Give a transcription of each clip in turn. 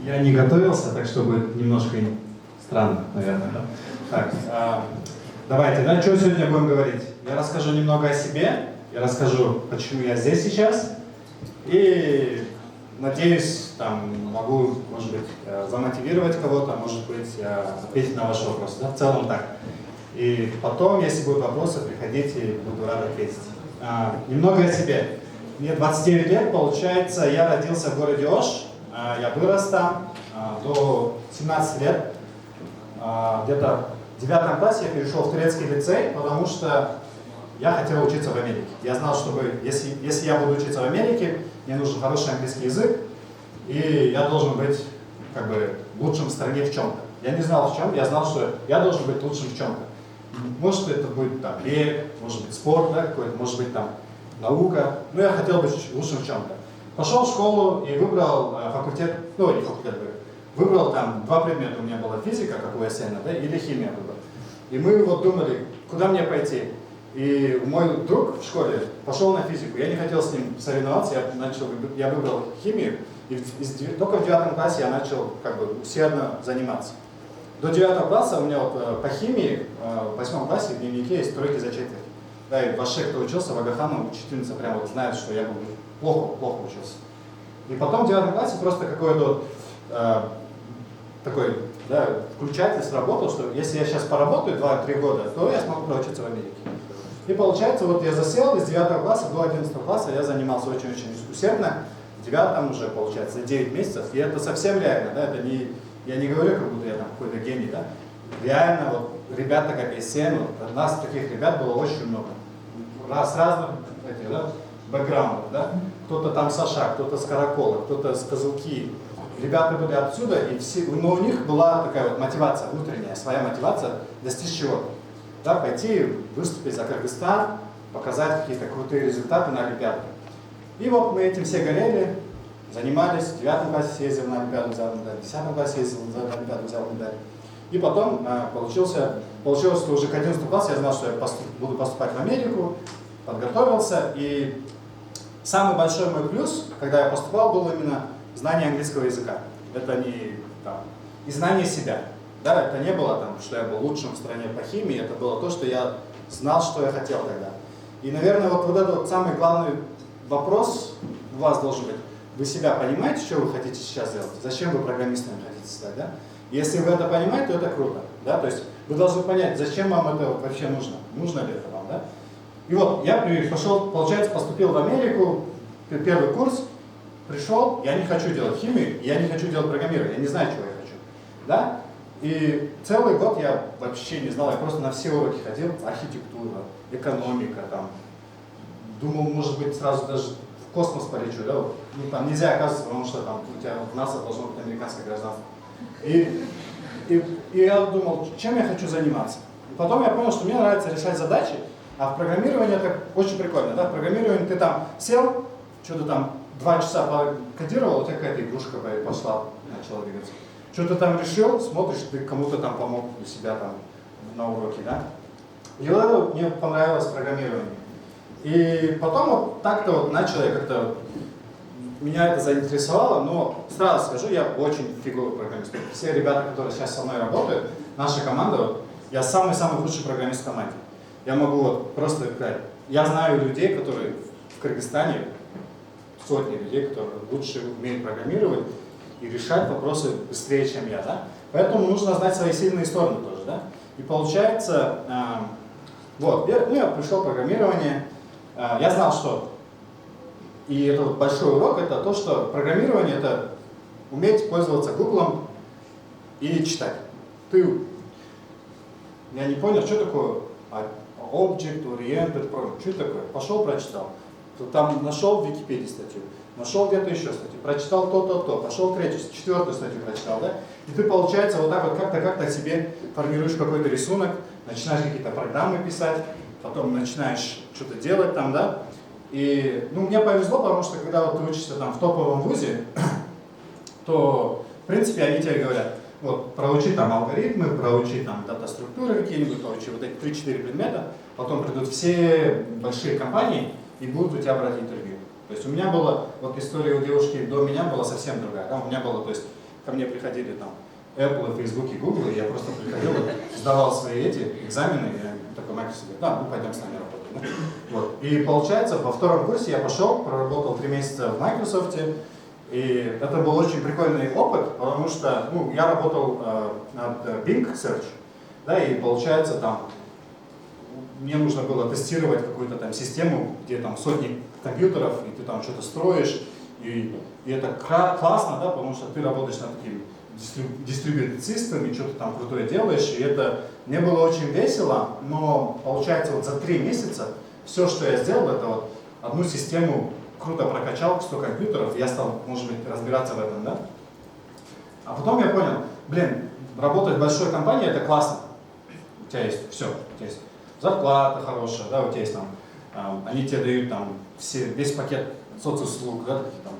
Я не готовился, так что будет немножко странно, наверное. Да? Так, давайте, да, что сегодня будем говорить? Я расскажу немного о себе, я расскажу, почему я здесь сейчас, и надеюсь, там, могу, может быть, замотивировать кого-то, может быть, ответить на ваши вопросы, да, в целом так. И потом, если будут вопросы, приходите, буду рад ответить. Немного о себе. Мне 29 лет, получается, я родился в городе Ош, я вырос там до 17 лет. Где-то в 9 классе я перешел в турецкий лицей, потому что я хотел учиться в Америке. Я знал, что если я буду учиться в Америке, мне нужен хороший английский язык, и я должен быть как бы лучшим в стране в чем-то. Я не знал в чем, я знал, что я должен быть лучшим в чем-то. Может, это будет там бег, может быть спорт, да, какой-то, может быть там наука, но я хотел быть лучшим в чем-то. Пошел в школу и выбрал факультет, ну не факультет, выбрал там 2 предмета, у меня была физика, как у СН, да, или химия выбрал. И мы вот думали, куда мне пойти. И мой друг в школе пошел на физику, я не хотел с ним соревноваться, я выбрал химию, и только в 9 классе я начал как бы усердно заниматься. До 9 класса у меня вот по химии в 8 классе в дневнике есть тройки за четверть. Да, и вообще, кто учился в Агахану, учительница прямо вот знает, что я плохо учился. И потом в 9 классе просто какой-то такой, да, включатель сработал, что если я сейчас поработаю 2-3 года, то я смогу проучиться в Америке. И получается, вот я засел, из 9 класса до 11 класса я занимался очень-очень усердно. В 9 уже, получается, 9 месяцев. И это совсем реально, да, это не, я не говорю, как будто я там какой-то гений, да. Реально, вот ребята, как Эссен, вот, нас таких ребят было очень много. С разных этих, да, бэкграундов, да. Кто-то там с Аша, кто-то с Каракола, кто-то с Козылки. Ребята были отсюда, и все, но у них была такая вот мотивация внутренняя, своя мотивация достичь чего-то. Да, пойти выступить за Кыргызстан, показать какие-то крутые результаты на Олимпиаде. И вот мы этим все горели, занимались, в 9 классе съездил на Олимпиаду, взял медаль, в 10 классе съездил на Олимпиаду, взял медаль. И потом получилось, что уже к 11 классу я знал, что я буду поступать в Америку, подготовился. И самый большой мой плюс, когда я поступал, был именно знание английского языка. Это не там, и знание себя. Да, это не было там, что я был лучшим в стране по химии, это было то, что я знал, что я хотел тогда. И, наверное, вот этот вот самый главный вопрос у вас должен быть. Вы себя понимаете, что вы хотите сейчас делать? Зачем вы программистами хотите стать, да? Если вы это понимаете, то это круто, да? То есть вы должны понять, зачем вам это вот вообще нужно, нужно ли это вам, да? И вот я пошел, получается, поступил в Америку, первый курс, пришел, я не хочу делать химию, я не хочу делать программирование, я не знаю, чего я хочу, да? И целый год я вообще не знал, я просто на все уроки ходил, архитектура, экономика, там, думал, может быть, сразу даже в космос полечу, да, вот. Ну, там нельзя, оказывается, потому что там у тебя в НАСА должно быть американское гражданство. И я думал, чем я хочу заниматься. И потом я понял, что мне нравится решать задачи, а в программировании это очень прикольно, да, в программировании ты там сел, что-то там 2 часа кодировал, у тебя какая-то игрушка пошла, начала двигаться. Что-то там решил, смотришь, ты кому-то там помог у себя там на уроке, да. И вот мне понравилось программирование. И потом вот так-то вот начал я как-то, меня это заинтересовало, но сразу скажу, я очень фиговый программист. Все ребята, которые сейчас со мной работают, наша команда, вот, я самый-самый лучший программист в команде. Я могу вот просто сказать, я знаю людей, которые в Кыргызстане, сотни людей, которые лучше умеют программировать и решать вопросы быстрее, чем я, да? Поэтому нужно знать свои сильные стороны тоже, да? И получается, вот, я пришел в программирование, я знал, что, и это вот большой урок, это то, что программирование это уметь пользоваться Гуглом и читать. Я не понял, что такое Object Oriented Programming, что это такое? Пошел, прочитал. Там нашел в Википедии статью, нашел где-то еще статью, прочитал то, пошел третью, 4-ю статью прочитал, да? И ты, получается, вот так вот как-то себе формируешь какой-то рисунок, начинаешь какие-то программы писать, потом начинаешь что-то делать там, да? И, ну, мне повезло, потому что когда вот ты учишься там в топовом вузе, то, в принципе, они тебе говорят, вот, проучи там алгоритмы, проучи там дата-структуры какие-нибудь, проучи вот эти 3-4 предмета, потом придут все большие компании и будут у тебя брать интервью. То есть у меня была, вот история у девушки до меня была совсем другая, да? У меня было, то есть, ко мне приходили там Apple, Facebook и Google, и я просто приходил, сдавал свои эти экзамены, и такой Microsoft говорит, да, ну пойдем с нами работать. Да? Вот. И получается, во втором курсе я пошел, проработал 3 месяца в Microsoft, и это был очень прикольный опыт, потому что ну, я работал над Bing Search, да, и получается там мне нужно было тестировать какую-то там систему, где там сотни компьютеров, и ты там что-то строишь, и это классно, да, потому что ты работаешь над таким distributed system, и что-то там крутое делаешь, и это мне было очень весело, но получается вот за 3 месяца все, что я сделал, это вот одну систему круто прокачал, 100 компьютеров, и я стал, может быть, разбираться в этом, да. А потом я понял, блин, работать в большой компании это классно, у тебя есть все, у тебя есть зарплата хорошая, да, у тебя есть там, они тебе дают там весь пакет соцуслуг, да, такие, там,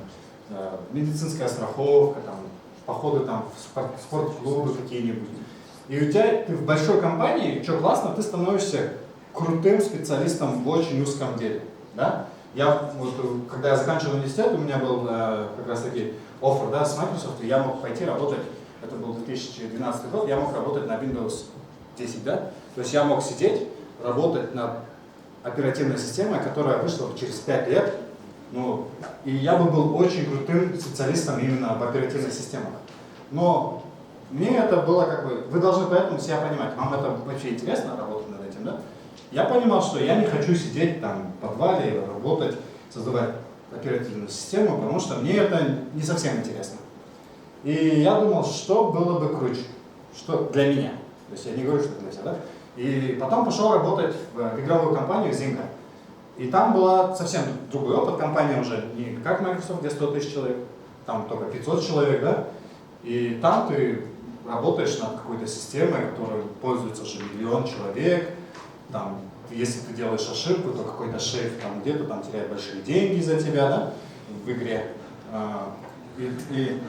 медицинская страховка, там, походы там, в спортклубы какие-нибудь. И у тебя, ты в большой компании, что классно, ты становишься крутым специалистом в очень узком деле. Да? Я, вот, когда я заканчивал университет, у меня был как раз таки оффер, да, с Microsoft, и я мог пойти работать, это был 2012 год, я мог работать на Windows 10, да? То есть я мог сидеть, работать над оперативной системой, которая вышла через 5 лет, ну, и я бы был очень крутым специалистом именно в оперативных системах. Но мне это было как бы, вы должны поэтому себя понимать, вам это вообще интересно, работать над этим, да? Я понимал, что я не хочу сидеть там в подвале, работать, создавать оперативную систему, потому что мне это не совсем интересно. И я думал, что было бы круче, что для меня. То есть я не говорю, что для себя, да? И потом пошел работать в игровую компанию Zynga. И там была совсем другой опыт, компания уже не как Microsoft, где 100 тысяч человек, там только 500 человек, да? И там ты работаешь над какой-то системой, которой пользуется уже 1 миллион человек, там, если ты делаешь ошибку, то какой-то шейх там где-то там теряет большие деньги за тебя, да, в игре. И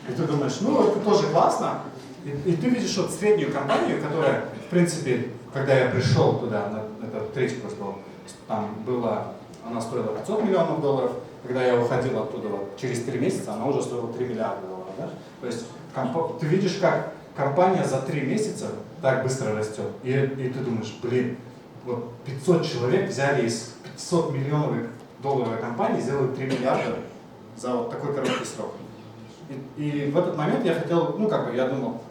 ты думаешь, ну это тоже классно. И ты видишь вот среднюю компанию, которая, в принципе, когда я пришел туда, это 3-й курс был, там была, она стоила 500 миллионов долларов, когда я уходил оттуда вот, через 3 месяца, она уже стоила 3 миллиарда долларов. Да? То есть ты видишь, как компания за 3 месяца так быстро растет. И ты думаешь, блин, вот 500 человек взяли из 500 миллионов долларовой компании, сделали 3 миллиарда за вот такой короткий срок. И в этот момент я хотел, ну как бы, я думал,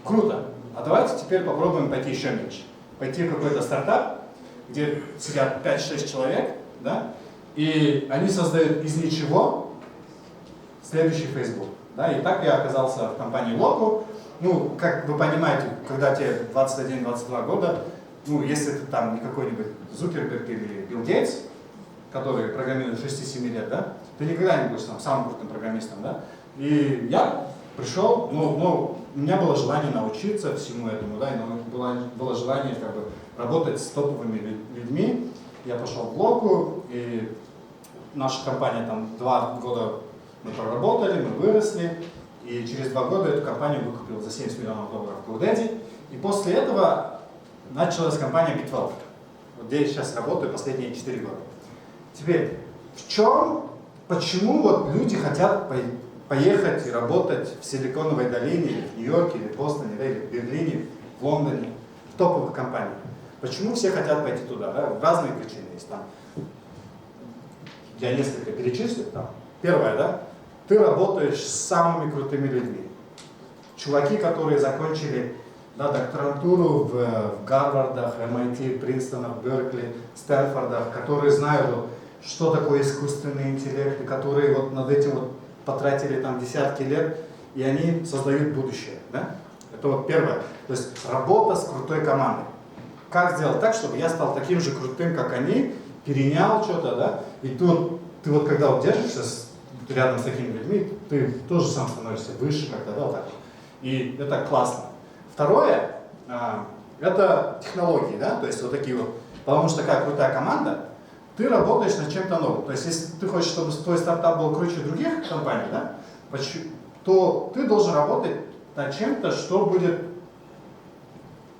круто, а давайте теперь попробуем пойти еще меньше. Пойти в какой-то стартап, где сидят 5-6 человек, да, и они создают из ничего следующий Facebook. Да, и так я оказался в компании Loco. Ну, как вы понимаете, когда тебе 21-22 года, ну, если ты там не какой-нибудь Зукерберг или Билл Гейтс, который программирует 6-7 лет, да, ты никогда не будешь там самым крутым программистом, да. И я пришел, ну, у меня было желание научиться всему этому, да, и было желание как бы работать с топовыми людьми. Я пошел в Loco, и наша компания там 2 года мы проработали, мы выросли, и через 2 года эту компанию выкупил за 70 миллионов долларов GoDaddy. И после этого началась компания B12, где я сейчас работаю последние 4 года. Теперь, почему вот люди хотят поехать и работать в Силиконовой долине, или в Нью-Йорке, или в Бостоне, да, или в Берлине, в Лондоне, в топовых компаниях? Почему все хотят пойти туда? Да? Разные причины есть там. Я несколько перечислю там. Первое, да, ты работаешь с самыми крутыми людьми. Чуваки, которые закончили докторантуру в Гарвардах, MIT, Принстонах, Беркли, Стэнфордах, которые знают, что такое искусственный интеллект, и которые вот над этим вот потратили там десятки лет, и они создают будущее. Да? Это вот первое. То есть работа с крутой командой. Как сделать так, чтобы я стал таким же крутым, как они, перенял что-то, да? И тут ты вот когда вот держишься рядом с такими людьми, ты тоже сам становишься выше как-то, да, вот так. И это классно. Второе, это технологии, да, то есть вот такие вот, потому что такая крутая команда, ты работаешь над чем-то новым. То есть если ты хочешь, чтобы твой стартап был круче других компаний, да, то ты должен работать над чем-то, что будет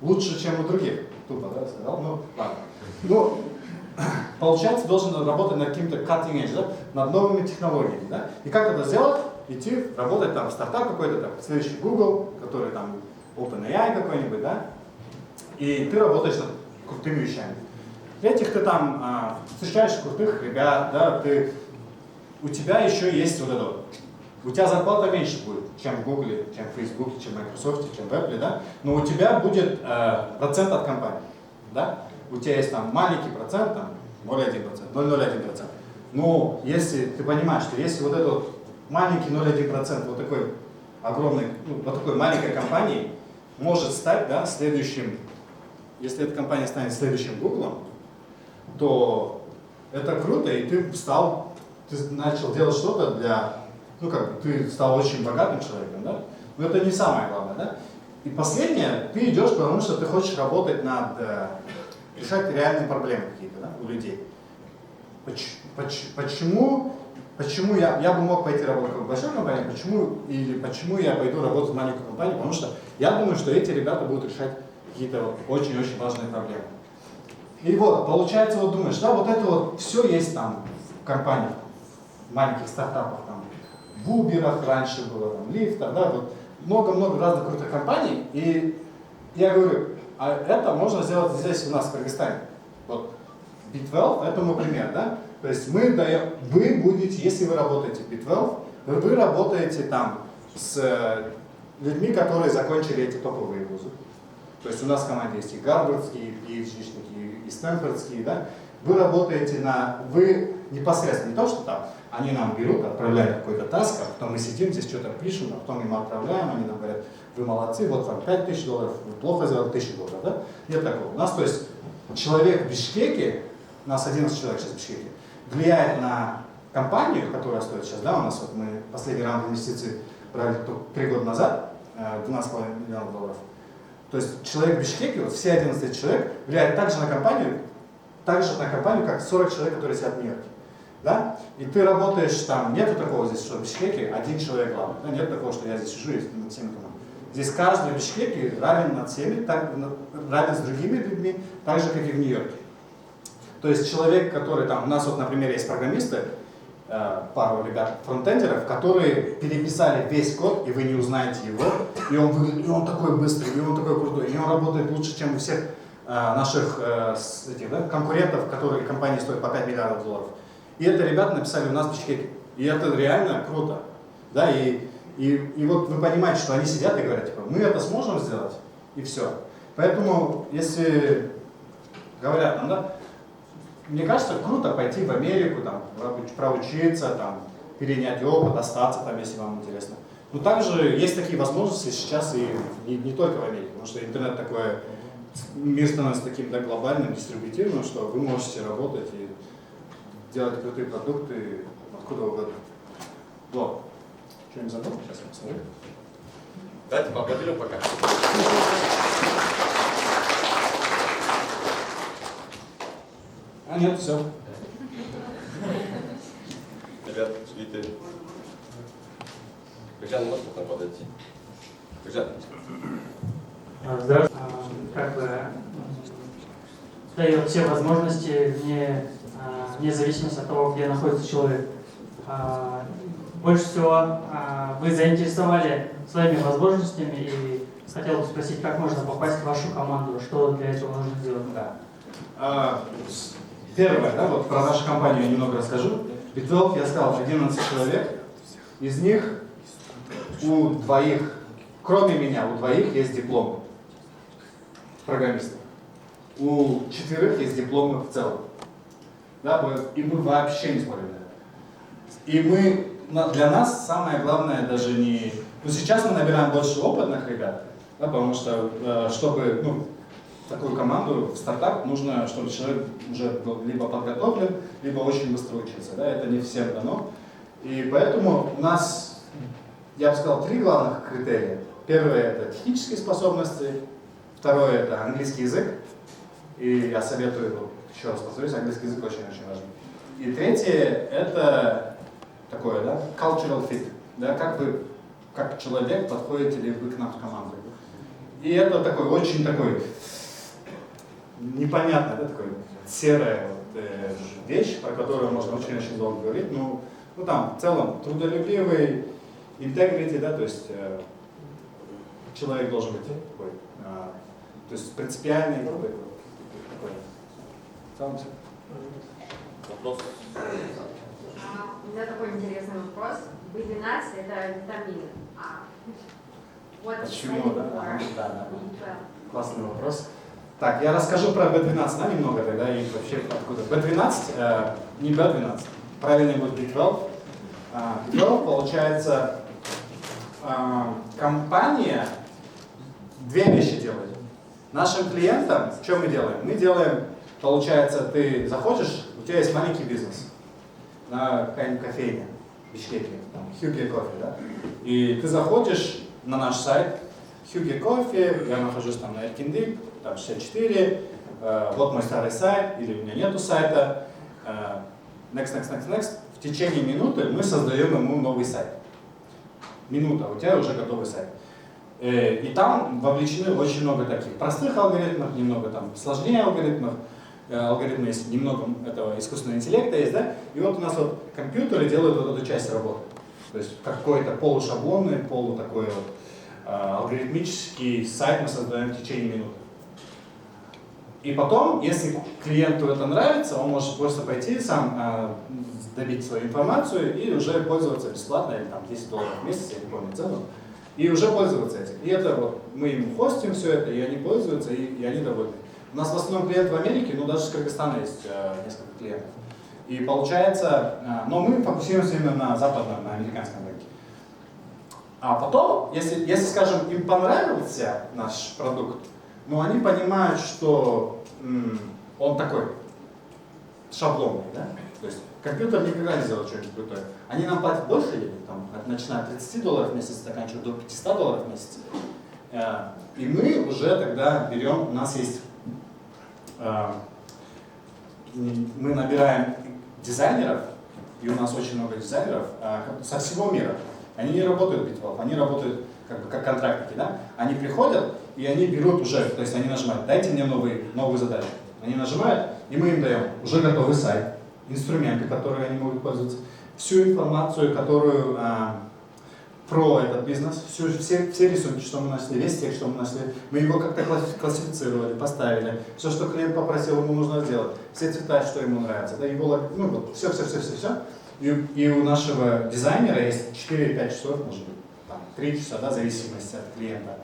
лучше, чем у других. Тупо, да, сказал? Ну, ладно. Ну, получается, должен работать над каким-то cutting edge, да, над новыми технологиями. Да? И как это сделать? идти работать там в стартап какой-то, там, следующий Google, который там OpenAI какой-нибудь, да, и ты работаешь над крутыми вещами. Этих ты там встречаешь крутых ребят, да, у тебя еще есть вот это вот. У тебя зарплата меньше будет, чем в Google, чем в Facebook, чем в Microsoft, чем в Apple, да, но у тебя будет процент от компании, да. У тебя есть там маленький процент, там 0,1%, 0,01%. Но если ты понимаешь, что если вот этот вот маленький 0,1% вот такой огромной, вот такой маленькой компании может стать, да, следующим, если эта компания станет следующим Google, то это круто, и ты начал делать что-то для, ты стал очень богатым человеком, да? Но это не самое главное, да? И последнее, ты идешь, потому что ты хочешь работать решать реальные проблемы какие-то, да, у людей. Почему я бы мог пойти работать в большой компании, почему я пойду работать в маленькую компанию? Потому что я думаю, что эти ребята будут решать какие-то очень-очень важные проблемы. И вот, получается, вот думаешь, да, вот это вот все есть там в компаниях, в маленьких стартапах, там, в Uber раньше было, там, Lyft, да, вот много-много разных крутых компаний. И я говорю, а это можно сделать здесь у нас в Кыргызстане. Вот B12 это мой пример, да? То есть вы будете, если вы работаете в B12, вы работаете там с людьми, которые закончили эти топовые вузы. То есть у нас в команде есть и гарвардские, и PhD-шники, и стэнфордские, да? Вы непосредственно, не то, что там они нам берут, отправляют какой-то таск, а потом мы сидим здесь, что-то пишем, а потом им отправляем, они нам говорят, вы молодцы, вот вам $5000, вы плохо сделали $1000, да? Нет такого. У нас, то есть, человек в Бишкеке, у нас 11 человек сейчас в Бишкеке, влияет на компанию, которая стоит сейчас, да, у нас вот мы последний раунд инвестиций брали 3 года назад, $12,5 миллионов. То есть человек в Бишкеке, вот все 11 человек, влияет также на компанию, как 40 человек, которые сидят в Нью-Йорке. Да? И ты работаешь там, нету такого здесь, что в Бишкеке один человек главный. Да? Нет такого, что я здесь сижу и над всеми командами. Здесь каждый в Бишкеке равен над всеми, равен с другими людьми, так же, как и в Нью-Йорке. То есть человек, который там, у нас вот, например, есть программисты, пару ребят, фронтендеров, которые переписали весь код, и вы не узнаете его, и он такой быстрый, и он такой крутой, и он работает лучше, чем у всех наших конкурентов, которые компании стоят по $5 миллиардов. И это ребята написали у нас в Бишкеке. И это реально круто. Да? И вот вы понимаете, что они сидят и говорят, типа, мы это сможем сделать, и все. Поэтому, если говорят нам, да, мне кажется, круто пойти в Америку, там, проучиться, там, перенять опыт, остаться там, если вам интересно. Но также есть такие возможности сейчас и не только в Америке, потому что интернет такое, мир становится таким, да, глобальным, дистрибутивным, что вы можете работать и делать крутые продукты откуда угодно. Вот. Что-нибудь забыл? Сейчас я посмотрю. Давайте поаплодируем пока. Нет, все. Ребят, видите. Кыргызстан может к нам подойти? Кыргызстан. Здравствуйте. Как бы дает все возможности вне зависимости от того, где находится человек. Больше всего вы заинтересовали своими возможностями и хотел бы спросить, как можно попасть в вашу команду, что для этого нужно сделать? Да. Первое, да, вот про нашу компанию я немного расскажу. B12, я сказал, 11 человек, из них у двоих, кроме меня, у двоих есть дипломы программистов. У 4 есть дипломы в целом. Да, и мы вообще не спорим на это. И для нас самое главное даже не... сейчас мы набираем больше опытных ребят, да, потому что, чтобы такую команду в стартап, нужно, чтобы человек уже был либо подготовлен, либо очень быстро учился. Да, это не всем дано. И поэтому у нас, я бы сказал, 3 главных критерия. Первое – это технические способности. Второе – это английский язык. И я советую, еще раз повторюсь, английский язык очень-очень важен. И третье – это такое, да, cultural fit. Да, как человек, подходите ли вы к нам в команду. И это такой очень такой непонятная, да, такой серая вещь, про которую можно очень-очень долго говорить. Ну там в целом трудолюбивый, Integrity, да, то есть человек должен быть такой, то есть принципиальный, такой. В целом всё. Вопрос. У меня такой интересный вопрос. B12 это витамины. Почему? Да, да. B12. Классный вопрос. Так, я расскажу про B12, да, немного тогда и вообще откуда. B12, не B12, правильный будет B12. B12 получается компания две вещи делает. Нашим клиентам, что мы делаем? Мы делаем, получается, ты заходишь, у тебя есть маленький бизнес на какая-нибудь кофейне в Бишкеке, там, Хюгге кофе, да? И ты заходишь на наш сайт, Хюгге кофе, я нахожусь там на Эркиндик, там 64, вот мой старый сайт, или у меня нету сайта, next. В течение минуты мы создаем ему новый сайт. Минута, у тебя уже готовый сайт. И там вовлечены очень много таких простых алгоритмов, немного там сложнее алгоритмов, алгоритмы есть, немного этого искусственного интеллекта есть, да? И вот у нас вот компьютеры делают вот эту часть работы. То есть какой-то полушаблонный, такой вот алгоритмический сайт мы создаем в течение минуты. И потом, если клиенту это нравится, он может просто пойти сам добить свою информацию и уже пользоваться бесплатно, или там $10 в месяц, я не помню цену, и уже пользоваться этим. И это вот мы им хостим все это, и они пользуются, и они довольны. У нас в основном клиент в Америке, ну даже с Кыргызстана есть несколько клиентов. И получается, но мы фокусируемся именно на западном, на американском рынке. А потом, если скажем, им понравился наш продукт, но они понимают, что он такой шаблонный, да? То есть компьютер никогда не сделает что-нибудь крутое. Они нам платят больше, там, начиная от $30 в месяц, заканчивая до $500 в месяц. И мы уже тогда берем, у нас есть, мы набираем дизайнеров, и у нас очень много дизайнеров со всего мира. Они не работают в B12, они работают как контрактники, да? Они приходят, и они берут уже, то есть они нажимают, дайте мне новую задачу. Они нажимают, и мы им даем уже готовый сайт, инструменты, которые они могут пользоваться, всю информацию, которую про этот бизнес, все рисунки, что мы нашли, весь текст, что мы нашли, мы его как-то классифицировали, поставили, все, что клиент попросил, ему нужно сделать, все цвета, что ему нравится, да, его, ну вот, все. И у нашего дизайнера есть 4-5 часов, может быть, там, 3 часа, да, в зависимости от клиента,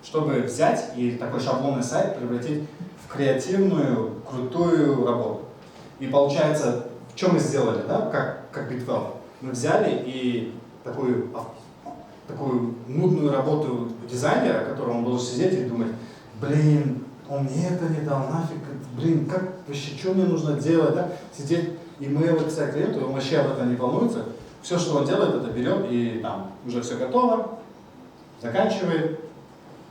чтобы взять и такой шаблонный сайт превратить в креативную, крутую работу. И получается, что мы сделали, да, как B12? Мы взяли и такую нудную работу дизайнера, которому он должен сидеть и думать, блин, он мне это не дал, нафиг, блин, как вообще, что мне нужно делать, да, сидеть, имейлы писать клиенту, он вообще об этом не волнуется. Все, что он делает, это берет и там уже все готово, заканчивает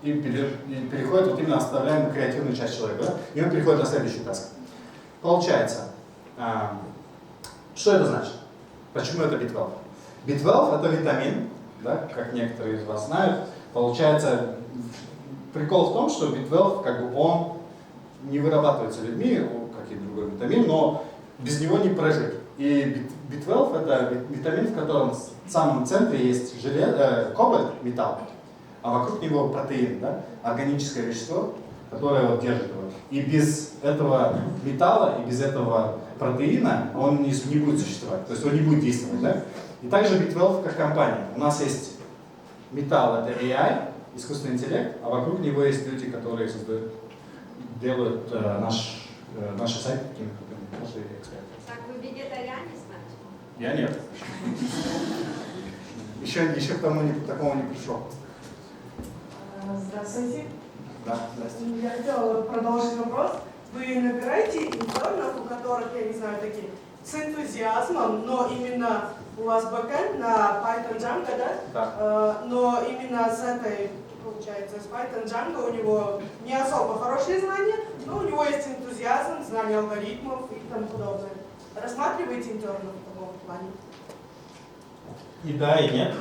и переходит, вот именно оставляем креативную часть человека, да, и он переходит на следующий таск. Получается, что это значит? Почему это B12? B12 это витамин, да, как некоторые из вас знают. Получается, прикол в том, что B12, как бы он не вырабатывается людьми, как и другой витамин, но без него не прожить. И B12 это витамин, в котором в самом центре есть кобальт, металл, а вокруг него протеин, да, органическое вещество, которое вот держит его. И без этого металла и без этого протеина он не будет существовать, то есть он не будет действовать. Да? И также B12 как компания. У нас есть металл, это AI, искусственный интеллект, а вокруг него есть люди, которые делают наши сайты такими крутыми, наши эксперты. Так, вы вегетарианец, значит? Я нет. Еще к такому не пришел. Здравствуйте. Да, здравствуйте. Я хотела продолжить вопрос. Вы набираете интернов, у которых, я не знаю, такие с энтузиазмом, но именно у вас бэкэнд на Python Django, да? Да. Но именно с этой, получается, с Python Django у него не особо хорошие знания, но у него есть энтузиазм, знание алгоритмов и тому подобное. Рассматриваете интернов в таком плане? И да, и нет.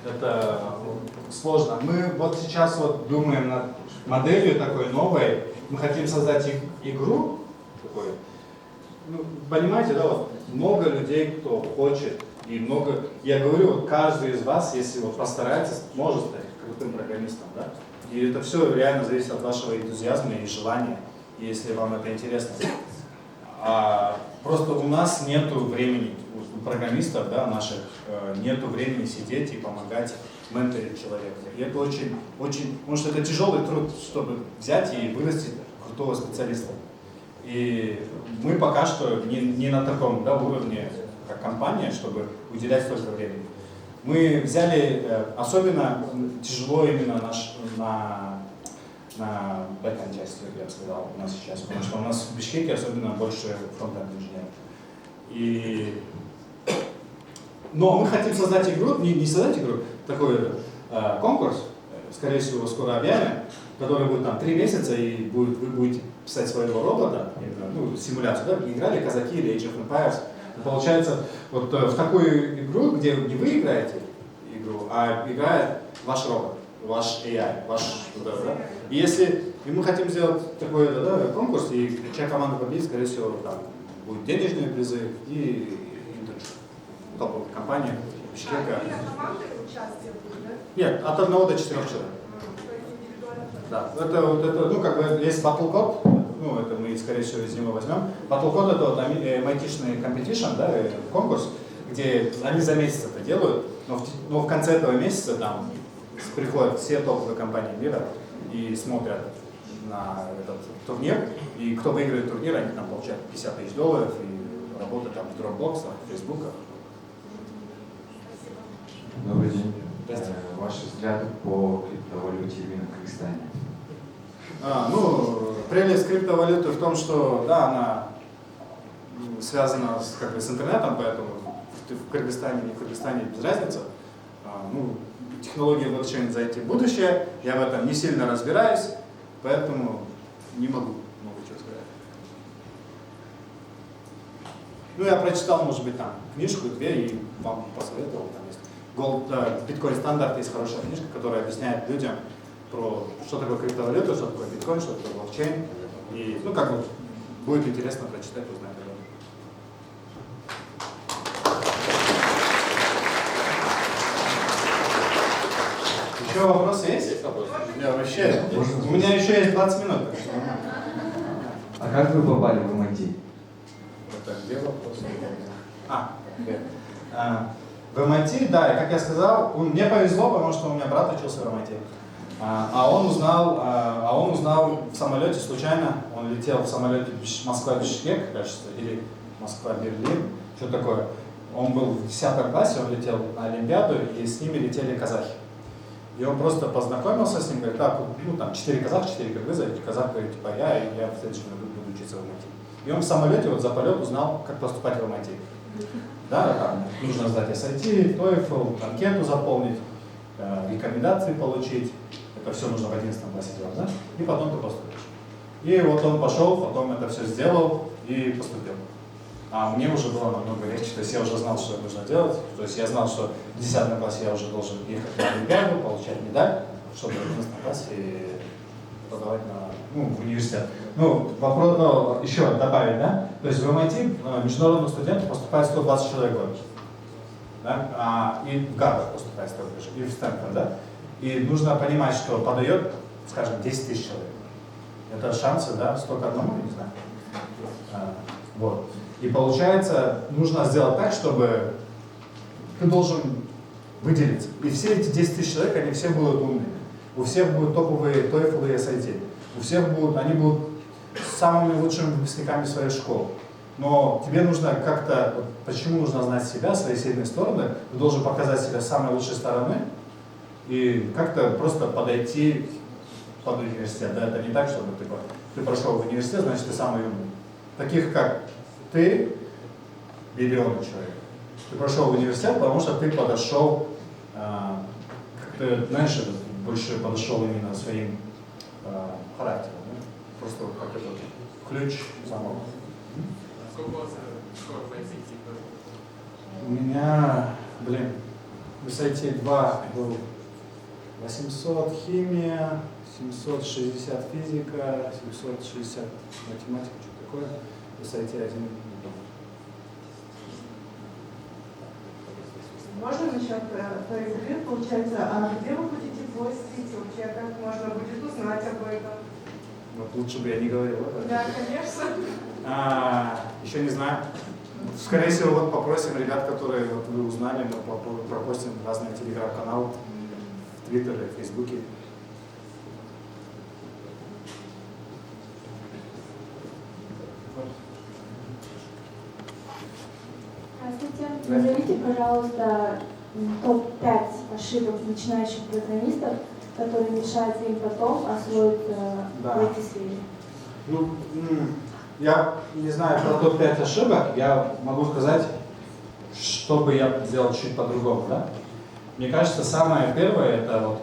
Это сложно. Мы вот сейчас вот думаем над моделью такой новой. Мы хотим создать игру такой. Ну, понимаете, да, вот много людей, кто хочет И много, я говорю, вот каждый из вас, если вот постарается, может стать крутым программистом, да? И это все реально зависит от вашего энтузиазма и желания, если вам это интересно. Просто у нас нету времени, у программистов, да, наших, нету времени сидеть и помогать менторить человека. И это очень, потому что это тяжелый труд, чтобы взять и вырастить крутого специалиста. И мы пока что не на таком, да, уровне, как компания, чтобы уделять столько времени. Мы взяли, особенно тяжело именно на бэкэнд части, я бы сказал, у нас сейчас, потому что у нас в Бишкеке особенно больше фронтенд инженеров. Но мы хотим создать игру, не создать игру, такой конкурс, скорее всего, скоро объявим, который будет там 3 месяца, и вы будете писать своего робота, ну, симуляцию, да, играли казаки или Age of Empires. Получается, вот в такую игру, где не вы играете игру, а играет ваш робот, ваш AI, ваш, да. И мы хотим сделать такой, да, конкурс, и чья команда победит, скорее всего, там будут денежные призы и интерншип. Топовая компания, Бишкека. Команды участия будет, да? Нет, от 1 до 4 человек. Да, это, ну, как бы, есть Battlecode, ну, это мы, скорее всего, из него возьмем. Battlecode — это вот MIT-шный competition, да, конкурс, где они за месяц это делают, но в конце этого месяца там приходят все топовые компании мира и смотрят на этот турнир, и кто выиграет турнир, они там получают $50 000 и работают там в Dropbox, в Facebook. Добрый день. Ваши взгляды по криптовалюте именно в Кыргызстане? Ну, прелесть криптовалюты в том, что, да, она связана с интернетом, поэтому в Кыргызстане, не в Кыргызстане, без разницы. Ну, технологии блокчейн зайти в будущее, я в этом не сильно разбираюсь, поэтому не могу много чего сказать. Ну, я прочитал, может быть, там книжку, 2, и вам посоветовал, там есть Bitcoin стандарт, есть хорошая книжка, которая объясняет людям про что такое криптовалюта, что такое биткоин, что такое блокчейн. И, ну, как бы, будет интересно прочитать, узнать. Еще вопросы есть? Есть вопросы? Я вообще, у меня еще есть 20 минут. Так что... А как вы попали в MIT? Это где вопрос? В MIT, да, и как я сказал, мне повезло, потому что у меня брат учился в MIT. А он узнал в самолете случайно, он летел в самолете Москва-Бишкек, кажется, или Москва-Берлин, что такое. Он был в 10 классе, он летел на Олимпиаду, и с ними летели казахи. И он просто познакомился с ним, говорит, так, ну там 4 казаха, 4 кыргыза, и казах говорит, типа, я в следующем году буду учиться в MIT. И он в самолете вот за полет узнал, как поступать в MIT. Да, там нужно сдать SAT, TOEFL, анкету заполнить, рекомендации получить. Это все нужно в 11 классе делать, да? И потом ты поступишь. И вот он пошел, потом это все сделал и поступил. А мне уже было намного легче, то есть я уже знал, что нужно делать. То есть я знал, что в 10 классе я уже должен ехать на Олимпиаду, получать медаль, чтобы в 11 классе подавать в университет. Ну, вопрос, еще добавить, да? То есть в MIT международных студентов поступает 120 человек в год. Да? И в Гарвард поступает столько же, и в Стэнфорд, да? И нужно понимать, что подает, скажем, 10 тысяч человек. Это шансы, да, 100 к 1, не знаю. Вот. И получается, нужно сделать так, чтобы ты должен выделиться. И все эти 10 тысяч человек, они все будут умными. У всех будут топовые TOEFL и SAT. У всех они будут самыми лучшими выпускниками своей школы. Но тебе нужно как-то, почему нужно знать себя, свои сильные стороны, ты должен показать себя с самой лучшей стороны и как-то просто подойти под университет. Да? Это не так, чтобы ты прошел в университет, значит ты самый умный. Таких как ты, миллионы человек. Ты прошел в университет, потому что ты подошел, как-то, знаешь, больше подошел именно своим характером. Да? Просто как это ключ замок. Сколько у вас скоро пойти? У меня, в SAT 2 был 800 химия, 760 физика, 760 математика, что такое. В SAT 1 не помню. Можно насчет той игры, получается, а где вы будете постить вообще, как можно будет узнать об этом? Вот лучше бы я не говорил. Да, конечно. Еще не знаю. Скорее всего, вот попросим ребят, которые вот вы узнали, мы пропустим разные телеграм-каналы в Твиттере, в Фейсбуке. Здравствуйте. Назовите, пожалуйста, топ-5 ошибок начинающих программистов, которые мешают им потом освоиться в этой сфере. Ну, я не знаю про топ-5 ошибок, я могу сказать, что бы я сделал чуть по-другому. Да? Мне кажется, самое первое, это вот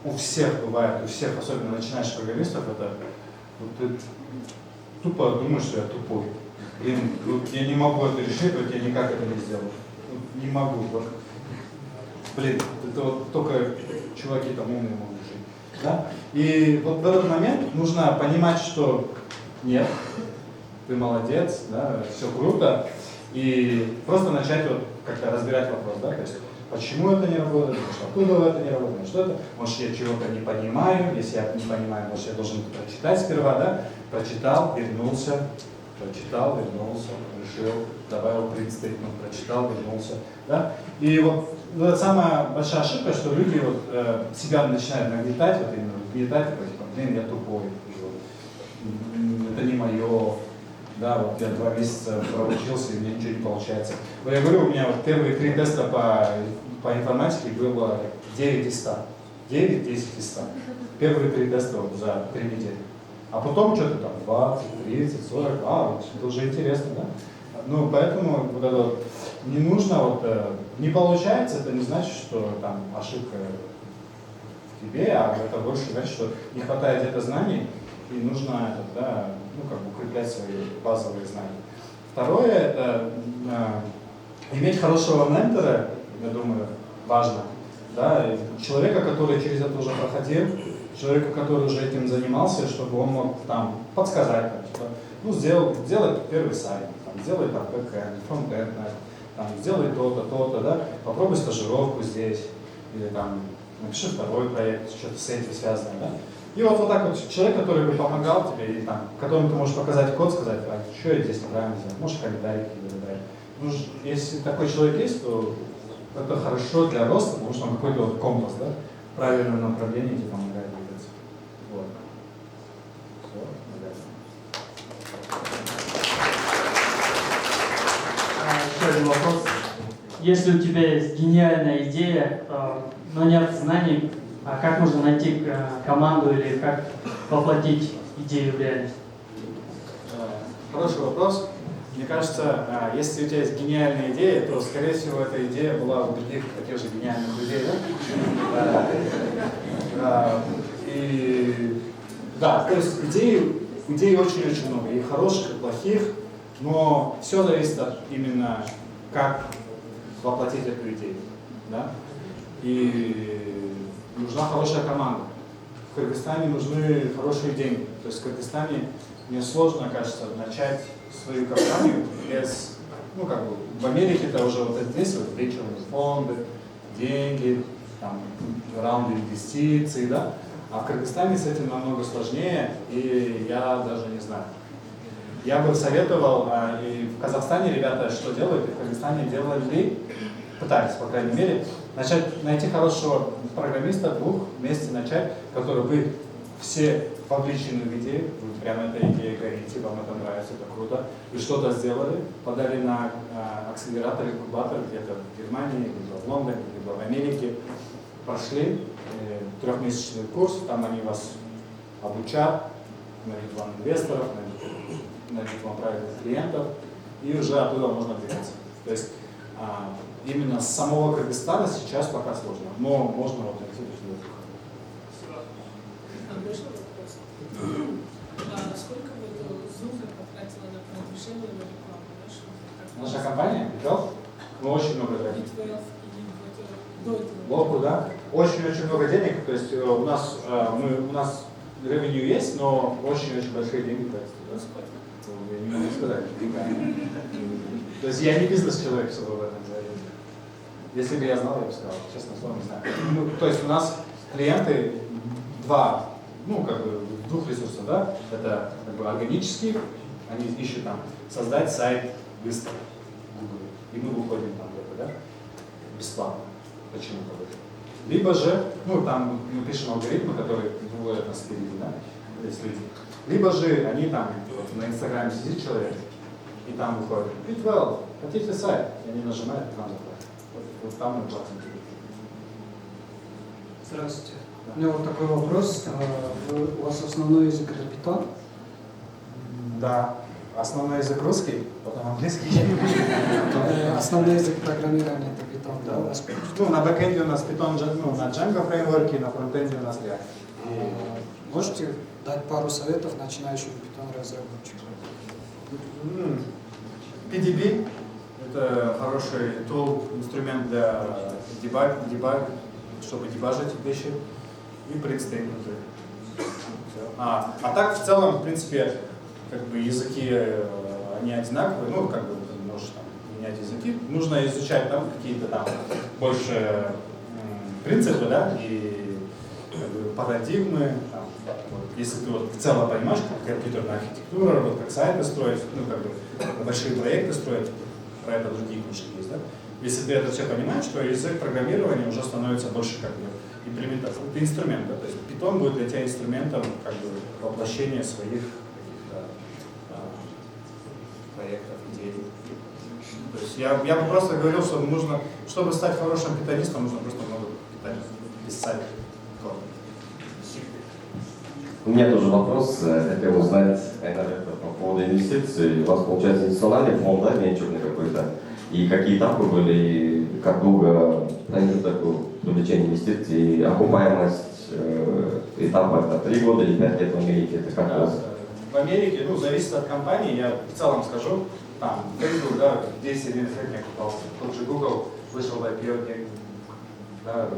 у всех бывает, у всех, особенно начинающих программистов, это вот ты тупо думаешь, что я тупой. Блин, я не могу это решить, вот я никак это не сделаю. Вот не могу. Вот. Блин, это вот только чуваки там умные могут решить. Да? И вот в этот момент нужно понимать, что нет, ты молодец, да, все круто. И просто начать вот как-то разбирать вопрос, да, то есть почему это не работает, откуда это не работает, что это, может я чего-то не понимаю, если я не понимаю, может я должен это прочитать сперва, да, прочитал, вернулся, решил, добавил принт-стейтмент, прочитал, вернулся, да. И вот это самая большая ошибка, что люди вот себя начинают нагнетать, вот именно нагнетать, типа, блин, я тупой, это не мое. Да, вот я 2 месяца проучился, и у меня ничего не получается. Но я говорю, у меня вот первые 3 теста по информатике было 9 из 100. 9, 10 из 100. Первые 3 теста вот за 3 недели. А потом что-то там 20, 30, 40, вот это уже интересно, да? Ну, поэтому вот это вот, не нужно, вот, не получается, это не значит, что там ошибка в тебе, а это больше значит, что не хватает где-то знаний, и нужно это, да, ну, как бы укреплять свои базовые знания. Второе, это иметь хорошего ментора, я думаю, важно. Да, человека, который через это уже проходил, человека, который уже этим занимался, чтобы он мог там подсказать, там, типа, ну, сделай первый сайт, там, сделай там бэкэнд, фронтэнд, там, сделай то-то, то-то, да, попробуй стажировку здесь, или там напиши второй проект, что-то с этим связано, да. И вот так вот человек, который бы помогал тебе, и там, которому ты можешь показать код, сказать, а что я здесь неправильно сделал, можешь комментарии какие-то дать. Ну, если такой человек есть, то это хорошо для роста, потому что он какой-то вот компас, да, в правильном направлении тебе помогает двигаться. Вот. Еще один вопрос. Если у тебя есть гениальная идея, но нет знаний, как можно найти команду или как воплотить идею в реальность? Хороший вопрос. Мне кажется, если у тебя есть гениальная идея, то, скорее всего, эта идея была у других таких же гениальных людей, да? И да, то есть идей очень-очень много, и хороших, и плохих, но все зависит от именно как воплотить эту идею, да? И нужна хорошая команда. В Кыргызстане нужны хорошие деньги. То есть в Кыргызстане мне сложно, кажется, начать свою компанию без, ну как бы, в Америке это уже вот здесь вот вечерные фонды, деньги, там, раунды инвестиций, да? А в Кыргызстане с этим намного сложнее, и я даже не знаю. Я бы советовал, и в Казахстане ребята что делают, и в Кыргызстане делали, пытались, по крайней мере, найти хорошего программиста, 2 вместе начать, который вы все вовлечены в идею, вы прямо этой идеей горите, вам это нравится, это круто, и что-то сделали, подали на акселератор, инкубатор где-то в Германии, либо в Лондоне, либо в Америке, прошли 3-месячный курс, там они вас обучат, найдут вам инвесторов, найдут вам правильных клиентов, и уже оттуда можно двигаться. То есть именно с самого Кыргызстана сейчас пока сложно, но можно вот найти до Сколько вы Зуфа потратила на продвижение, на рекламу? Наша компания, Битов, мы очень много тратим. До этого. Да? Очень-очень много денег, то есть у нас revenue есть, но очень-очень большие деньги тратят. Я не могу сказать. То есть я не бизнес-человек, чтобы в этом говорить. Если бы я знал, я бы сказал, честно слово, не знаю. Ну, то есть у нас клиенты два, ну, как бы, двух ресурсов, да, это как бы органический, они ищут там создать сайт быстро, Google, и мы выходим там где-то, да, бесплатно, почему-то. Либо же, ну, там мы пишем алгоритмы, которые выводят нас впереди, да, есть люди. Либо же они там, вот, на Инстаграме сидит человек, и там выходит, Bitwell, хотите сайт, и они нажимают, и нам заходят. Вот там мы платим. Здравствуйте. У меня вот такой вопрос. У вас основной язык это Python? Да. Основной язык русский, потом английский. Основной язык программирования это Python, да? У вас? Ну, на бэкэнде у нас Python, ну, на Django фреймворке, на фронтенде у нас React. Можете дать пару советов начинающим Python разработчикам? PDB – это хороший тул, инструмент для дебаг, чтобы дебажить вещи, и предстейнменты. А так, в целом, в принципе, как бы языки, они одинаковые, ну, как бы, ты можешь там менять языки. Нужно изучать там какие-то там больше принципы, да, и как бы, парадигмы. Там, вот, если ты вот в целом понимаешь, как компьютерная архитектура, вот как сайты строить, ну, как бы, большие проекты строить, про это другие книжки есть, да. Если ты это все понимаешь, то язык программирования уже становится больше как бы имплементацией. Это инструмент, да, то есть Python будет для тебя инструментом как бы воплощения своих проектов, идей. То есть я бы просто говорил, что нужно, чтобы стать хорошим питонистом, нужно просто много писать код. У меня тоже вопрос. Хотел узнать, наверное, по поводу инвестиций. У вас, получается, инвестиционный фонд, да, венчурный какой-то? И какие этапы были, и как долго промежуток привлечения инвестиций, окупаемость этапа это 3 года или 5 лет в Америке? Это как у вас? В Америке, ну, зависит от компании, я в целом скажу, там, Facebook, да, 10-11 лет не окупался. Тот же Google вышел в IPO, да,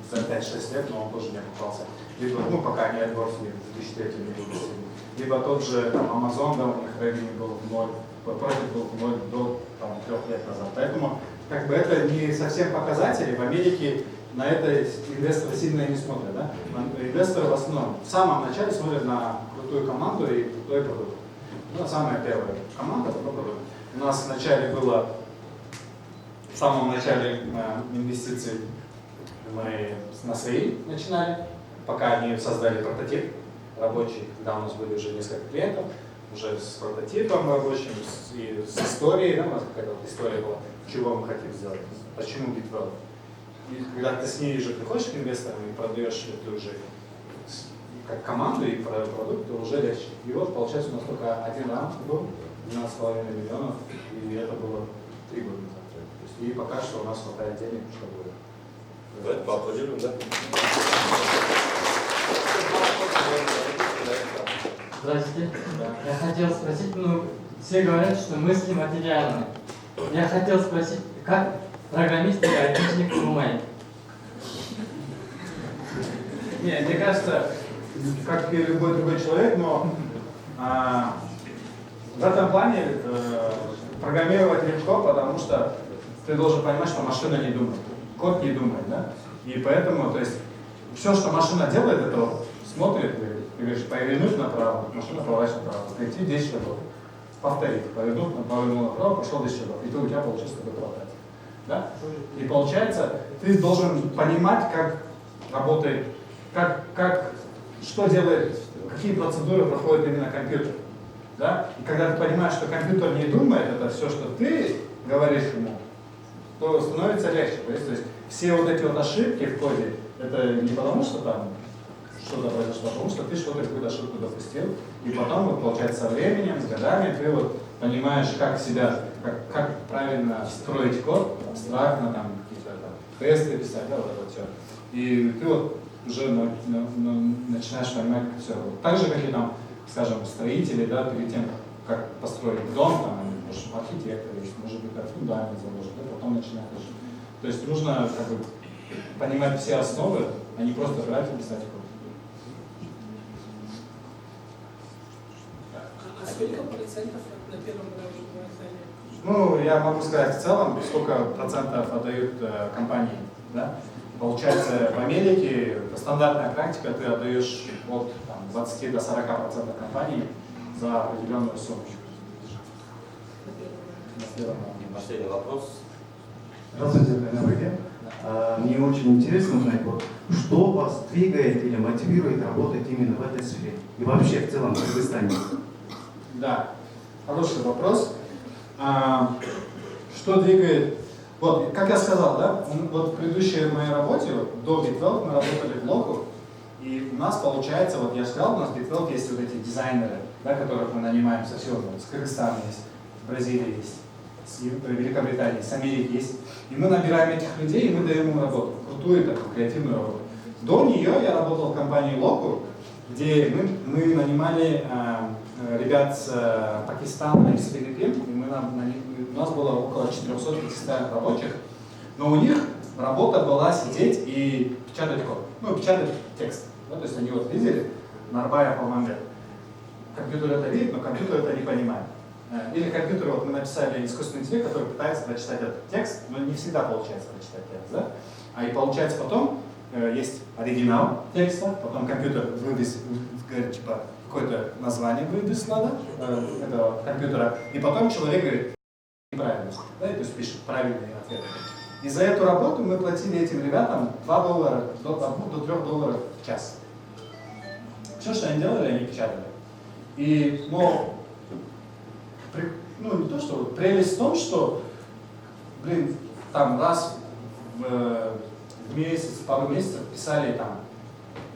за 5-6 лет, но он тоже не окупался. Либо, ну, пока они AdWords в 2003 не выпустили. Либо тот же там, Amazon, да, у них revenue был в 0, профит был в 0 до 3 лет назад. Поэтому, как бы, это не совсем показатели. В Америке на это инвесторы сильно не смотрят, да? Инвесторы в основном в самом начале смотрят на крутую команду и крутой продукт. Ну, самая первая команда, потом продукт. У нас вначале было, в самом начале инвестиций мы на свои начинали, пока они создали прототип рабочий, когда у нас были уже несколько клиентов, уже с прототипом рабочим, и с историей, да, у нас какая-то вот история была, чего мы хотим сделать, почему Bitwell. И когда ты с ней уже приходишь к инвесторам и продаешь это уже как команду и продукт, то уже легче. И вот, получается, у нас только один раунд был, 12,5 миллионов, и это было 3 года назад. И пока что у нас хватает денег, чтобы... Давайте поаплодируем, да? Здравствуйте. Я хотел спросить, ну, все говорят, что мысли материальны. Я хотел спросить, как программист и айтишник думает? Не, мне кажется, как и любой другой человек, но в этом плане программировать легко, потому что ты должен понимать, что машина не думает. Код не думает, да? И поэтому, то есть, все, что машина делает, это вот смотрит, ты говоришь, повернуть направо, машина поворачивает направо, пройти 10 шагов, повторить, повернул направо, пошел 10 шагов, и у тебя получится такой квадрат. Да? И получается, ты должен понимать, как работает, что делает, какие процедуры проходит именно компьютер. Да? И когда ты понимаешь, что компьютер не думает, это все, что ты говоришь ему, то становится легче. То есть все вот эти вот ошибки в коде, это не потому, что там что-то произошло, а потому что ты что-то, какую-то ошибку допустил, и потом, вот, получается, со временем, с годами ты вот понимаешь, как себя, как правильно строить код, абстрактно, там, какие-то там, тесты писать, да, вот это вот все. И ты вот уже начинаешь понимать все. Так же, как и там, скажем, строители, да, перед тем, как построить дом, там, может, архитектор есть, может быть, как фундамент заложить, да, потом начинать уже. То есть нужно как бы понимать все основы, а не просто брать и писать код. А сколько процентов на первом раунде Ну, я могу сказать в целом, сколько процентов отдают компании. Да? Получается, в Америке стандартная практика, ты отдаешь от 20 до 40% компаний за определенную сумму. Последний вопрос. Здравствуйте, Владимир. Мне очень интересно узнать, вот, что вас двигает или мотивирует работать именно в этой сфере? И вообще в целом в Кыргызстане? Да, хороший вопрос. Что двигает? Вот, как я сказал, да, вот в предыдущей моей работе, вот, до Bit12 мы работали в блоку, и у нас получается, вот я сказал, у нас в Bit12 есть вот эти дизайнеры, да, которых мы нанимаем со всего, с Кыргызстана есть, с Бразилии есть, с Великобритании, с Америки есть. И мы набираем этих людей, и мы даем им работу, крутую такую креативную работу. До нее я работал в компании Loku, где мы нанимали ребят с Пакистана и с Филиппин, и у нас было около 400-500 рабочих, но у них работа была сидеть и печатать код, ну, печатать текст. Да, то есть они вот видели, Нарбая Палманбет. Компьютер это видит, но компьютер это не понимает. Или компьютер, вот мы написали искусственный интеллект, который пытается прочитать этот текст, но не всегда получается прочитать текст, да? И получается потом есть оригинал текста, потом компьютер говорит, типа, какое-то название выдаст надо этого компьютера, и потом человек говорит неправильно, да, то есть пишет правильный ответ. И за эту работу мы платили этим ребятам $2 до $3 в час. Все, что они делали, они печатали. И, не то, что прелесть в том, что, там раз в месяц, пару месяцев писали там,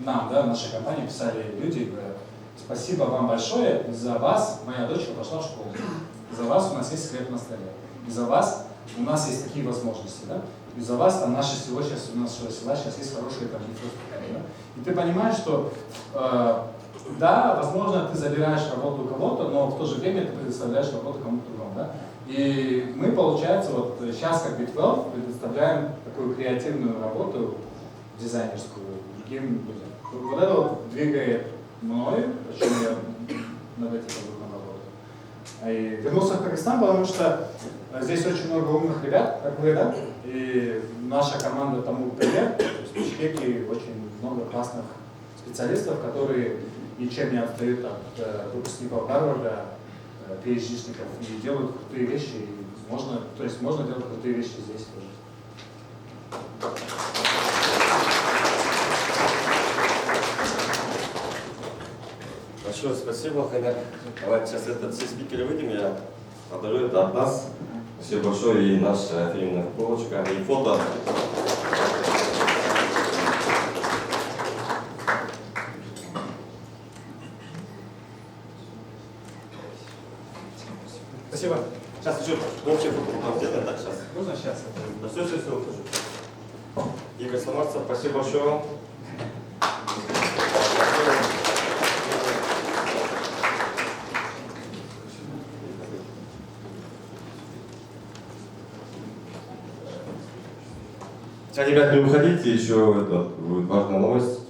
нам, да, нашей компании писали люди, говорят, спасибо вам большое, из-за вас моя дочка пошла в школу, из-за вас у нас есть хлеб на столе, из-за вас у нас есть такие возможности, да, из-за вас там наше село сейчас, у нашего села сейчас есть хорошие там инфраструктуры, да? И ты понимаешь, что да, возможно, ты забираешь работу у кого-то, но в то же время ты предоставляешь работу кому-то другому, да? И мы, получается, вот сейчас как Bit12 предоставляем такую креативную работу дизайнерскую другим людям. Вот это вот двигает мною, почему я над этим работаю. И вернулся в Кыргызстан, потому что здесь очень много умных ребят, как вы, да? И наша команда тому пример. В Бишкеке очень много классных специалистов, которые ничем не отстают от выпускников Гарварда, PhD-шников, и делают крутые вещи. И можно делать крутые вещи здесь тоже. Большое спасибо, Хайдар. Давайте сейчас все спикеры выйдем, я подарю это от нас. Спасибо большое, и наша фирменная футболочка, и фото. Спасибо. Сейчас еще общее фото сделаем, так, сейчас. Можно сейчас? Да все ухожу. Игорь Самарцев, спасибо большое. Сейчас, ребят, не уходите, еще будет важная новость.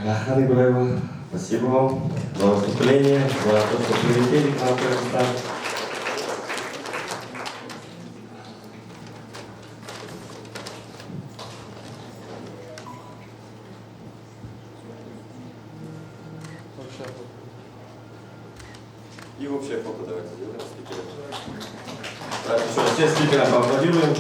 Анна Ибраева, спасибо вам за выступление, за то, что прилетели к нам в Кыргызстан. И общее фото давайте сделаем спикеров. Давайте еще раз всем спикерам поаплодируем.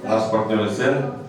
Наш партнер СН.